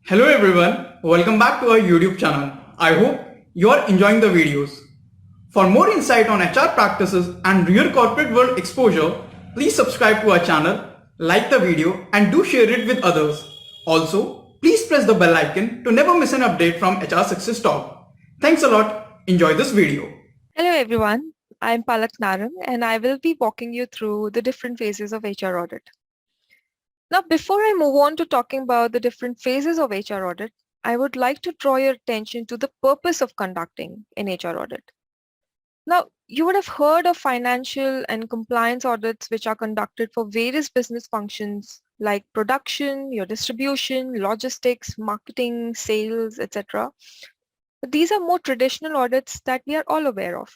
Hello everyone, welcome back to our YouTube channel. I hope you are enjoying the videos. For more insight on HR practices and real corporate world exposure, please subscribe to our channel, like the video and do share it with others. Also, please press the bell icon to never miss an update from HR Success Talk. Thanks a lot. Enjoy this video. Hello everyone, I'm Palak Narang and I will be walking you through the different phases of HR audit. Now before I move on to talking about the different phases of HR audit, I would like to draw your attention to the purpose of conducting an HR audit. Now you would have heard of financial and compliance audits which are conducted for various business functions like production, your distribution, logistics, marketing, sales, etc. These are more traditional audits that we are all aware of.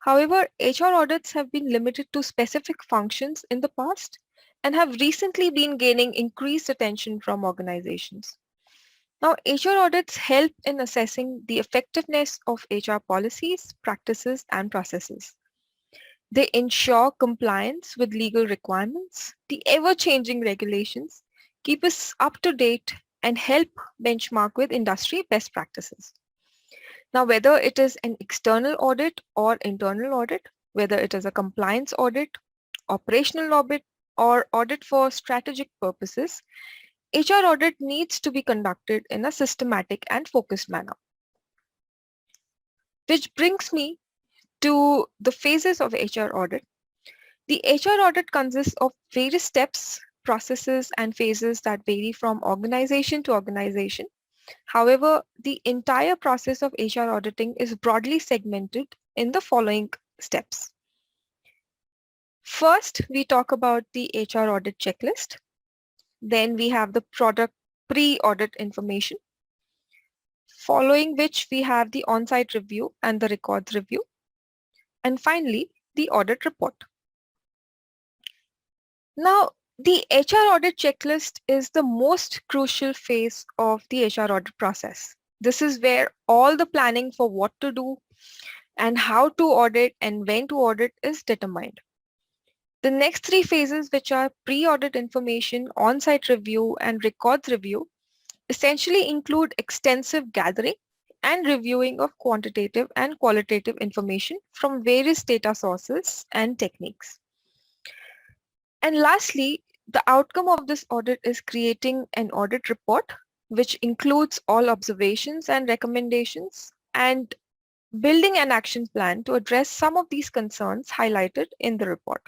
However, HR audits have been limited to specific functions in the past and have recently been gaining increased attention from organizations. Now, HR audits help in assessing the effectiveness of HR policies, practices, and processes. They ensure compliance with legal requirements, the ever-changing regulations, keep us up to date, and help benchmark with industry best practices. Now, whether it is an external audit or internal audit, whether it is a compliance audit, operational audit, or audit for strategic purposes, HR audit needs to be conducted in a systematic and focused manner. Which brings me to the phases of HR audit. The HR audit consists of various steps, processes, and phases that vary from organization to organization. However, the entire process of HR auditing is broadly segmented in the following steps. First, we talk about the HR audit checklist. Then we have the product pre-audit information, following which we have the on-site review and the records review. And finally, the audit report. Now, the HR audit checklist is the most crucial phase of the HR audit process. This is where all the planning for what to do and how to audit and when to audit is determined. The next three phases, which are pre-audit information, on-site review, and records review, essentially include extensive gathering and reviewing of quantitative and qualitative information from various data sources and techniques. And lastly, the outcome of this audit is creating an audit report, which includes all observations and recommendations, and building an action plan to address some of these concerns highlighted in the report.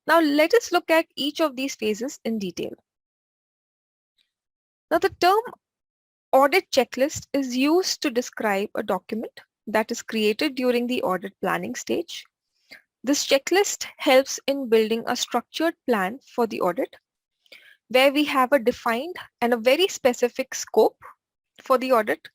Now let us look at each of these phases in detail. Now the term audit checklist is used to describe a document that is created during the audit planning stage. This checklist helps in building a structured plan for the audit, where we have a defined and a very specific scope for the audit,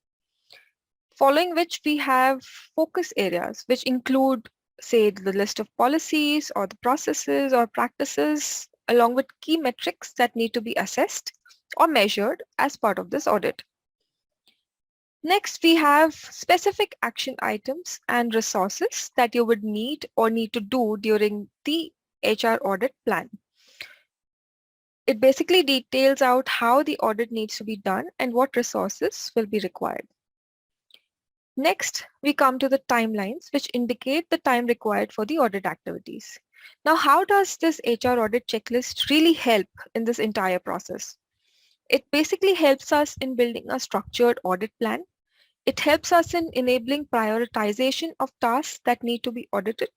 following which we have focus areas, which include, say, the list of policies or the processes or practices, along with key metrics that need to be assessed or measured as part of this audit. Next, we have specific action items and resources that you would need or need to do during the HR audit plan. It basically details out how the audit needs to be done and what resources will be required. Next, we come to the timelines, which indicate the time required for the audit activities. Now, how does this HR audit checklist really help in this entire process? It basically helps us in building a structured audit plan. It helps us in enabling prioritization of tasks that need to be audited.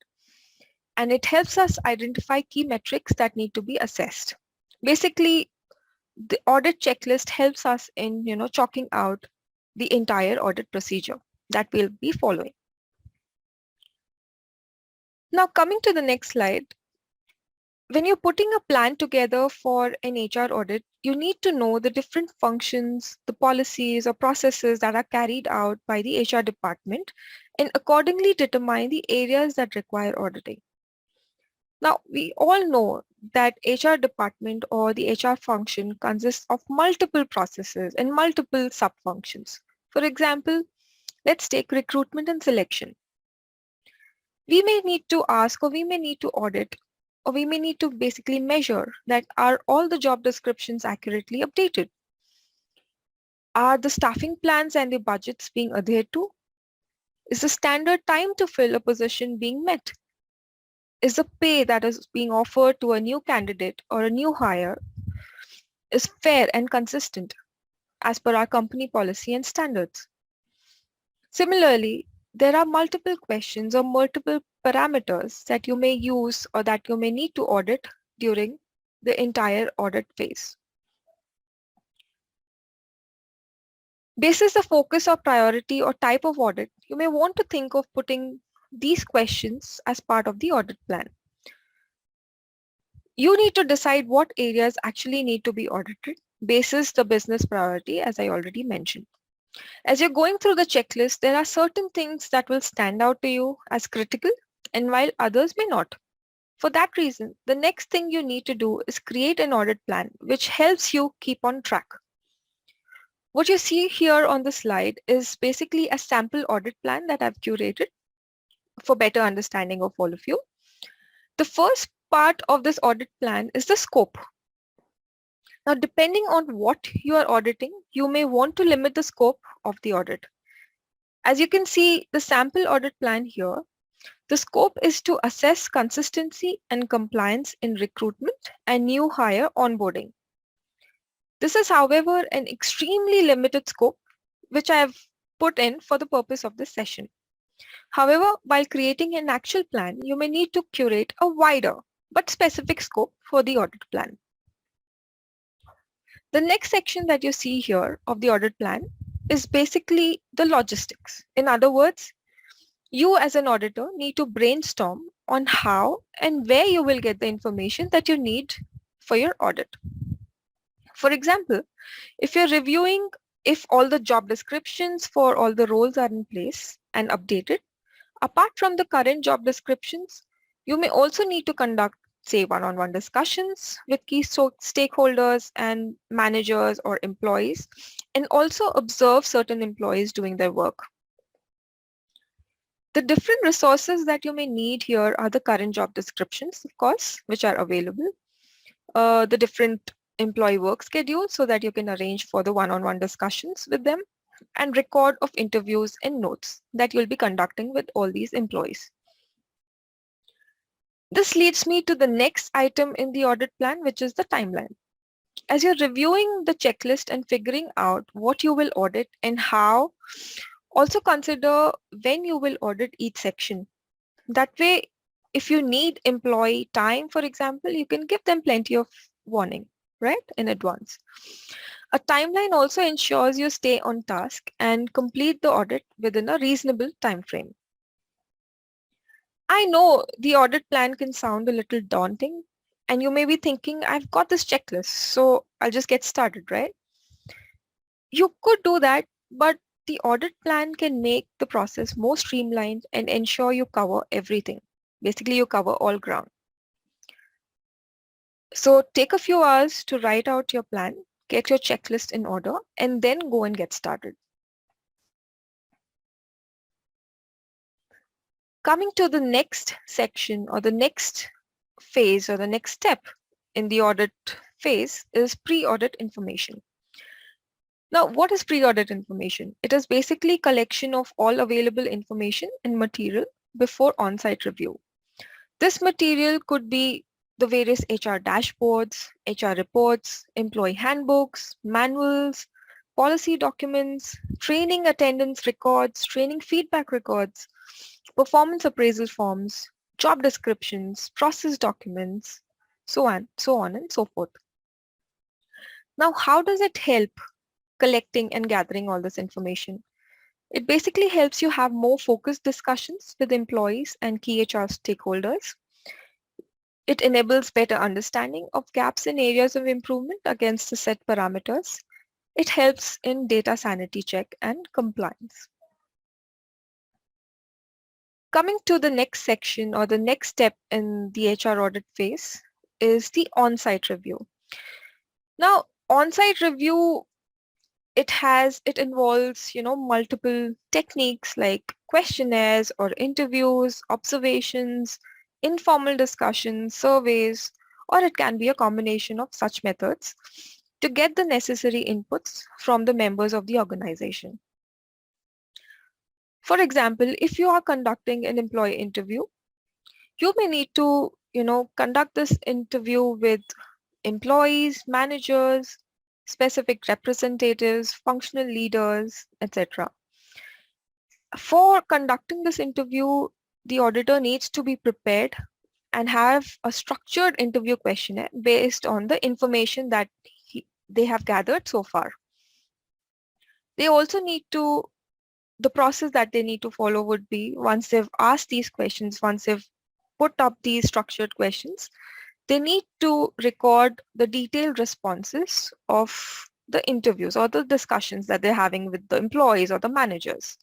And it helps us identify key metrics that need to be assessed. Basically, the audit checklist helps us in, chalking out the entire audit procedure that we'll be following. Now, coming to the next slide, when you're putting a plan together for an HR audit, you need to know the different functions, the policies or processes that are carried out by the HR department and accordingly determine the areas that require auditing. Now, we all know that HR department or the HR function consists of multiple processes and multiple sub-functions. For example, let's take recruitment and selection. We may need to ask or we may need to audit or we may need to basically measure that are all the job descriptions accurately updated. Are the staffing plans and the budgets being adhered to? Is the standard time to fill a position being met? Is the pay that is being offered to a new candidate or a new hire is fair and consistent as per our company policy and standards? Similarly, there are multiple questions or multiple parameters that you may use or that you may need to audit during the entire audit phase. Basis the focus or priority or type of audit, you may want to think of putting these questions as part of the audit plan. You need to decide what areas actually need to be audited basis the business priority, as I already mentioned. As you're going through the checklist, there are certain things that will stand out to you as critical, and while others may not. For that reason, the next thing you need to do is create an audit plan which helps you keep on track. What you see here on the slide is basically a sample audit plan that I've curated for better understanding of all of you. The first part of this audit plan is the scope. Now, depending on what you are auditing, you may want to limit the scope of the audit. As you can see, the sample audit plan here, the scope is to assess consistency and compliance in recruitment and new hire onboarding. This is, however, an extremely limited scope, which I have put in for the purpose of this session. However, while creating an actual plan, you may need to curate a wider but specific scope for the audit plan. The next section that you see here of the audit plan is basically the logistics. In other words, you as an auditor need to brainstorm on how and where you will get the information that you need for your audit. For example, if you're reviewing if all the job descriptions for all the roles are in place and updated, apart from the current job descriptions, you may also need to conduct, say, one-on-one discussions with key stakeholders and managers or employees, and also observe certain employees doing their work. The different resources that you may need here are the current job descriptions, of course, which are available, the different employee work schedule so that you can arrange for the one-on-one discussions with them, and record of interviews and notes that you'll be conducting with all these employees. This leads me to the next item in the audit plan, which is the timeline. As you're reviewing the checklist and figuring out what you will audit and how, also consider when you will audit each section. That way, if you need employee time, for example, you can give them plenty of warning, right, in advance. A timeline also ensures you stay on task and complete the audit within a reasonable time frame. I know the audit plan can sound a little daunting, and you may be thinking, I've got this checklist, so I'll just get started, right? You could do that, but the audit plan can make the process more streamlined and ensure you cover everything. Basically, you cover all ground. So take a few hours to write out your plan, get your checklist in order, and then go and get started. Coming to the next section or the next phase or the next step in the audit phase is pre-audit information. Now, what is pre-audit information? It is basically collection of all available information and material before on-site review. This material could be the various HR dashboards, HR reports, employee handbooks, manuals, policy documents, training attendance records, training feedback records, performance appraisal forms, job descriptions, process documents, so on and so forth. Now, how does it help collecting and gathering all this information? It basically helps you have more focused discussions with employees and key HR stakeholders. It enables better understanding of gaps and areas of improvement against the set parameters. It helps in data sanity check and compliance. Coming to the next section or the next step in the HR audit phase is the on-site review. Now, on-site review, it involves, multiple techniques like questionnaires or interviews, observations, informal discussions, surveys, or it can be a combination of such methods. to get the necessary inputs from the members of the organization. For example, if you are conducting an employee interview, you may need to, conduct this interview with employees, managers, specific representatives, functional leaders, etc. For conducting this interview, the auditor needs to be prepared and have a structured interview questionnaire based on the information that they have gathered so far. They also need to, the process that they need to follow would be, once they've asked these questions, once they've put up these structured questions, they need to record the detailed responses of the interviews or the discussions that they're having with the employees or the managers.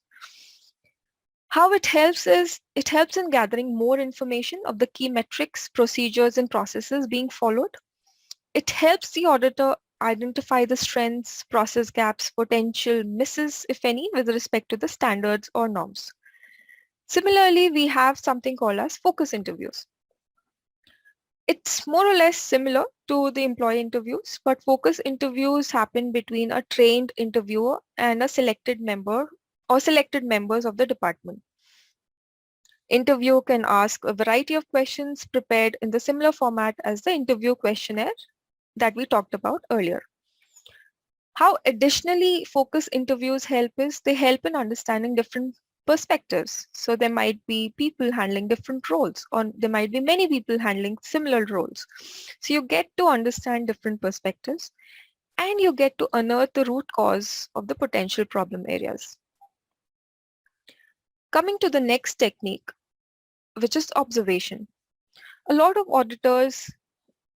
How it helps is, it helps in gathering more information of the key metrics, procedures, and processes being followed. It helps the auditor identify the strengths, process gaps, potential misses, if any, with respect to the standards or norms. Similarly, we have something called as focus interviews. It's more or less similar to the employee interviews, but focus interviews happen between a trained interviewer and a selected member or selected members of the department. Interview can ask a variety of questions prepared in the similar format as the interview questionnaire that we talked about earlier. How additionally focus interviews help is they help in understanding different perspectives. So there might be people handling different roles, or there might be many people handling similar roles. So you get to understand different perspectives and you get to unearth the root cause of the potential problem areas. Coming to the next technique, which is observation. A lot of auditors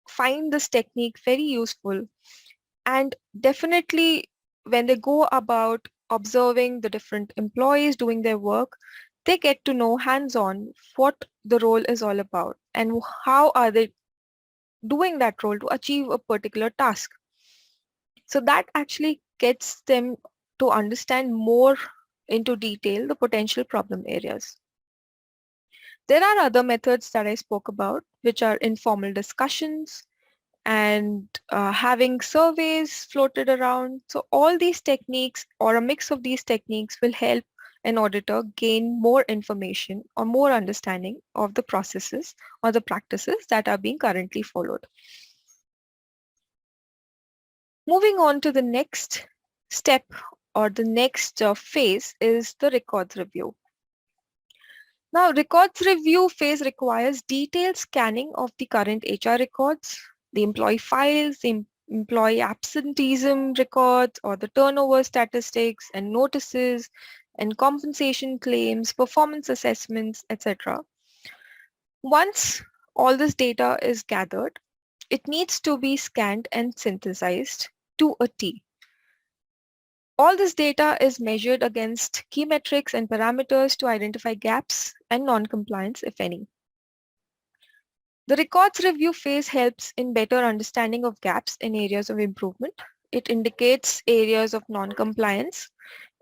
find this technique very useful, and definitely when they go about observing the different employees doing their work, they get to know hands-on what the role is all about and how are they doing that role to achieve a particular task. So that actually gets them to understand more into detail the potential problem areas. There are other methods that I spoke about, which are informal discussions and having surveys floated around. So all these techniques or a mix of these techniques will help an auditor gain more information or more understanding of the processes or the practices that are being currently followed. Moving on to the next step or the next phase is the records review. Now, records review phase requires detailed scanning of the current HR records, the employee files, the employee absenteeism records, or the turnover statistics and notices and compensation claims, performance assessments, etc. Once all this data is gathered, it needs to be scanned and synthesized to a T. All this data is measured against key metrics and parameters to identify gaps and non-compliance, if any. The records review phase helps in better understanding of gaps in areas of improvement. It indicates areas of non-compliance.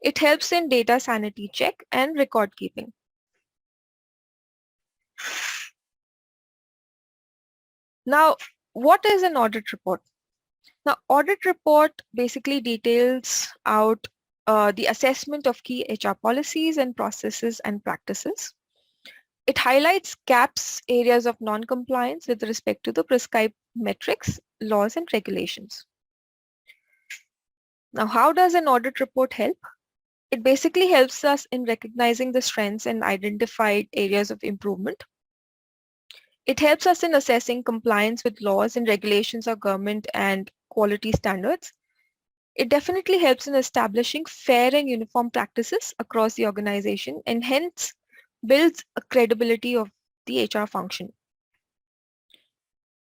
It helps in data sanity check and record keeping. Now, what is an audit report? Now, audit report basically details out the assessment of key HR policies and processes and practices. It highlights gaps, areas of non-compliance with respect to the prescribed metrics, laws, and regulations. Now, how does an audit report help? It basically helps us in recognizing the strengths and identified areas of improvement. It helps us in assessing compliance with laws and regulations of government and quality standards. It definitely helps in establishing fair and uniform practices across the organization and hence builds a credibility of the HR function.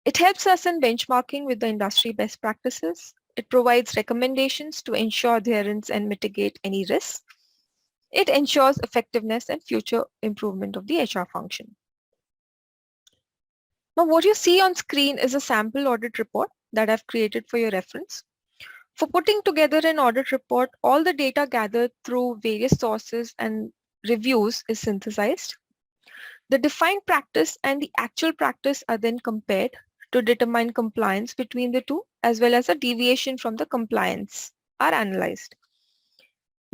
It helps us in benchmarking with the industry best practices. It provides recommendations to ensure adherence and mitigate any risks. It ensures effectiveness and future improvement of the HR function. Now, what you see on screen is a sample audit report that I've created for your reference. For putting together an audit report, all the data gathered through various sources and reviews is synthesized. The defined practice and the actual practice are then compared to determine compliance between the two, as well as a deviation from the compliance are analyzed.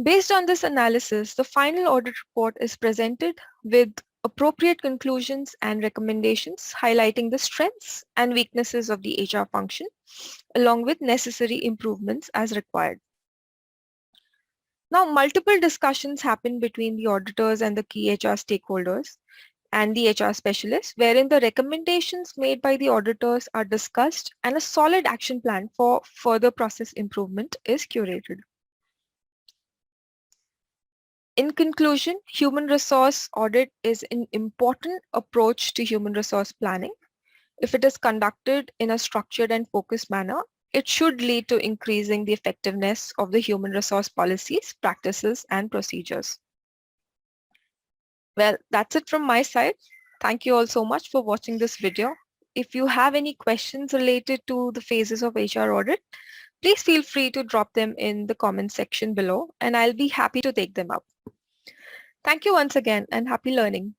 Based on this analysis, the final audit report is presented with appropriate conclusions and recommendations highlighting the strengths and weaknesses of the HR function, along with necessary improvements as required. Now, multiple discussions happen between the auditors and the key HR stakeholders and the HR specialists, wherein the recommendations made by the auditors are discussed and a solid action plan for further process improvement is curated. In conclusion, human resource audit is an important approach to human resource planning. If it is conducted in a structured and focused manner, it should lead to increasing the effectiveness of the human resource policies, practices, and procedures. Well, that's it from my side. Thank you all so much for watching this video. If you have any questions related to the phases of HR audit, please feel free to drop them in the comment section below, and I'll be happy to take them up. Thank you once again, and happy learning.